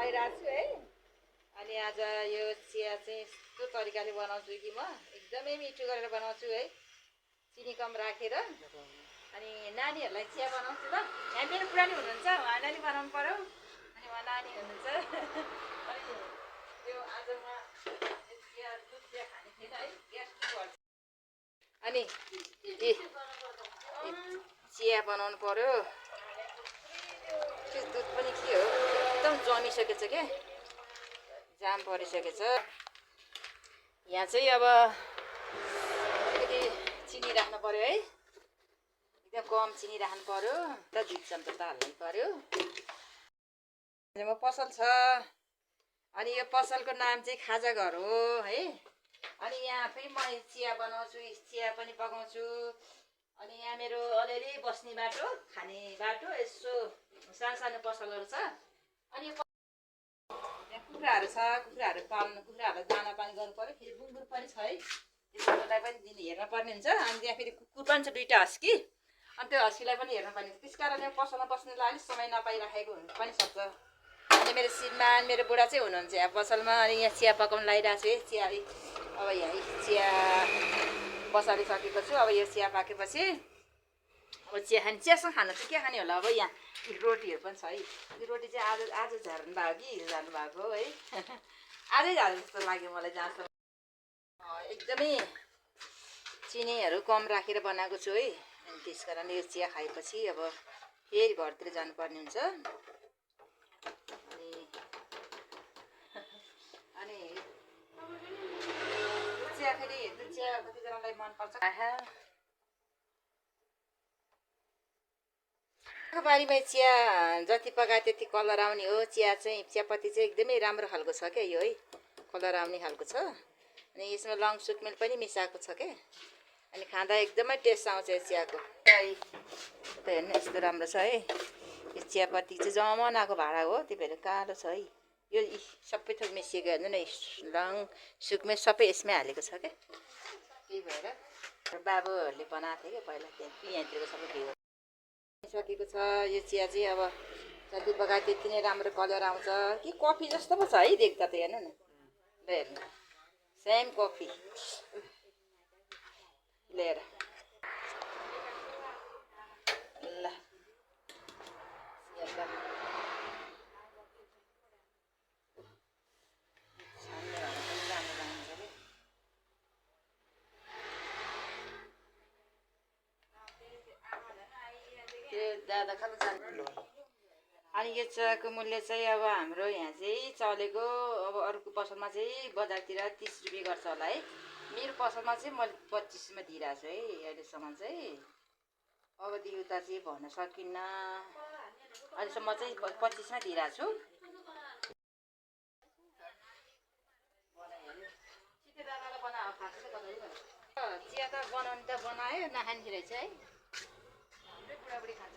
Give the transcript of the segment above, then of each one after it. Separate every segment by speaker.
Speaker 1: लगाइरहेको छु है। अनि आज यो चिया चाहिँ यस्तो तरिकाले बनाउँछु कि म एकदमै मिठो गरेर बनाउँछु है, चिनी कम राखेर। अनि नानीहरूलाई चिया बनाउँछु ल। यहाँ मेरो पुरानी हुनुहुन्छ, उहाँलाई नि बनाउनु पर्यो। अनि उहाँ नानी हुनुहुन्छ। अनि यो आज म चिया दुध चिया खाने थिएन है, ग्यास्ट्रिक भन्छ। अनि चिया बनाउनु पर्यो। त्यो दुध पनि के हो एकदम जमिसकेछ क्या, जाम परिसकेछ। यहाँ चाहिँ अब अलिकति चिनी राख्नु पर्यो है, एकदम कम चिनी राख्नु पर्यो। त 2 चम्चा त हाल्नु पर्यो। म पसल छ, अनि यो पसलको नाम चाहिँ खाजा घर हो है। अनि यहाँ फेरि म चिया बनाउँछु, चिया पनि पकाउँछु। अनि यहाँ मेरो अलिअलि बस्ने बाटो, खाने बाटो, यसो सानो सानो पसलहरू छ। अनि यहाँ कुखुराहरू छ, कुखुराहरू पाल्नु, कुखुराहरूलाई दाना पानी गर्नु पर्यो। फेरि बुङ्गुर पनि छ है, त्यो बुङ्गुरलाई पनि दिन हेर्न पर्ने हुन्छ। अनि त्यहाँ फेरि कुकुर पनि छ 2टा हस्की, अनि त्यो हस्कीलाई पनि हेर्न पर्ने हुन्छ। त्यस कारणले पसलमा बस्नुलाई अलिक समय नपाइराखेको हुनु पनि सक्छ। अनि मेरो श्रीमान, मेरो बुढा चाहिँ हुनुहुन्छ यहाँ पसलमा। अनि यहाँ चिया पकाउनु लागिरहेको छु है। चिया अब यहाँ चिया बसालिसकेको छु। अब यो चिया पाकेपछि अब चिया खाने, चियासँग खानु चाहिँ के खाने होला। अब यहाँ रोटीहरू पनि छ है। यो रोटी चाहिँ आज झार्नु भएको कि हिजो झार्नु भएको हो है। आजै झार्नु जस्तो लाग्यो मलाई जहाँसम्म। एकदमै चिनीहरू कम राखेर बनाएको छु है। अनि त्यस कारण यो चिया खाएपछि अब फेरि घरतिर जानुपर्ने हुन्छ। अनि चिया फेरि चिया कतिजनालाई मनपर्छ। बारीमा चिया जति पकाए त्यति कलर आउने हो। चिया चाहिँ चियापत्ती चाहिँ एकदमै राम्रो खालको छ क्या यो है, कलर आउने खालको छ। अनि यसमा लङ सुकमेल पनि मिसाएको छ क्या। अनि खाँदा एकदमै टेस्ट आउँछ यो चियाको। त हेर्नु यस्तो राम्रो छ है। यो चियापत्ती चाहिँ जमनाको भाडा हो, त्यही भएर कालो छ है। यो सबै थोक मिसिएको हेर्नु न, लङ सुकमेल सबै यसमै हालेको छ क्या। त्यही भएर बाबुहरूले बनाएको थियो क्या पहिला, यहाँतिरको सबै थियो। सकेको छ यो चिया चाहिँ। अब जति पकाए त्यति नै राम्रो कलर आउँछ कि कफी जस्तो पो छ है देख्दा त। हेर्नु न, ल हेर्नु, सेम कफी लिएर ल दादा खानु जानु। अनि यो चियाको मूल्य चाहिँ अब हाम्रो यहाँ चाहिँ चलेको, अब अरूको पसलमा चाहिँ बजारतिर 30 रुपियाँ गर्छ होला है। मेरो पसलमा चाहिँ मैले 25मा दिइरहेको छु है अहिलेसम्म चाहिँ। अबदेखि उता चाहिँ भन्न सकिन्न। अहिलेसम्म चाहिँ 25मा दिइरहेको छु। चिया त बनाउनु त बनायो, नखाने रहेछ है। बुढाबुढी खान्छ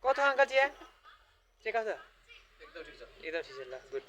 Speaker 2: कस्तो अङ्कल चिया चाहिँ कस्तो? एकदम ठिक छ ल, गुड।